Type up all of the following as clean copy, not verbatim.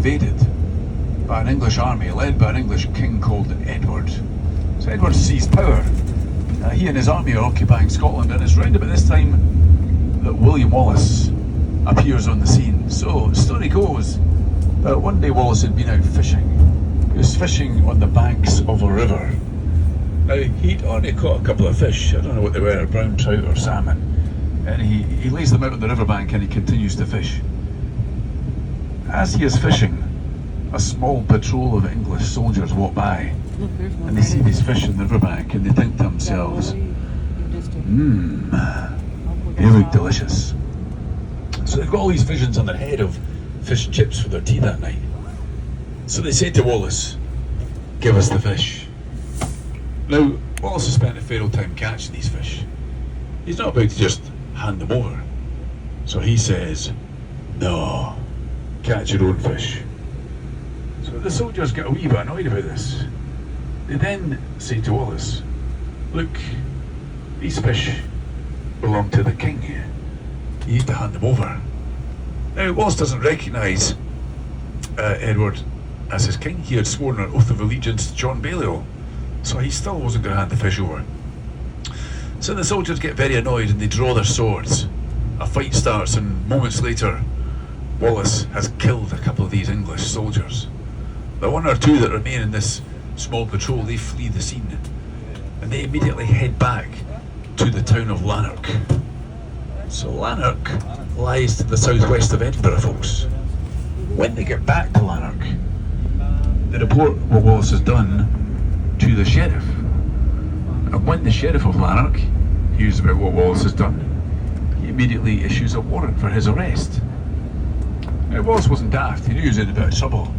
invaded by an English army led by an English king called Edward. So Edward seized power. He and his army are occupying Scotland, and it's round about this time that William Wallace appears on the scene. So the story goes that one day Wallace had been out fishing. He was fishing on the banks of a river. Now, he'd already caught a couple of fish. I don't know what they were, brown trout or salmon. And he lays them out on the riverbank and he continues to fish. As he is fishing, a small patrol of English soldiers walk by, and they see these fish in the riverbank and they think to themselves, they look delicious. So they've got all these visions on their head of fish and chips for their tea that night. So they say to Wallace, give us the fish. Now, Wallace has spent a fair old time catching these fish. He's not about to just hand them over. So he says, no, catch your own fish. So the soldiers get a wee bit annoyed about this. They then say to Wallace, look, these fish belong to the king. You need to hand them over. Now, Wallace doesn't recognise Edward as his king. He had sworn an oath of allegiance to John Balliol, so he still wasn't going to hand the fish over. So the soldiers get very annoyed and they draw their swords. A fight starts, and moments later, Wallace has killed a couple of these English soldiers. The one or two that remain in this small patrol, they flee the scene, and they immediately head back to the town of Lanark. So Lanark lies to the southwest of Edinburgh, folks. When they get back to Lanark, they report what Wallace has done to the sheriff. And when the sheriff of Lanark hears about what Wallace has done, he immediately issues a warrant for his arrest. Now, Wallace wasn't daft. He knew he was in a bit of trouble,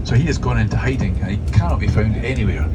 so he has gone into hiding and he cannot be found anywhere.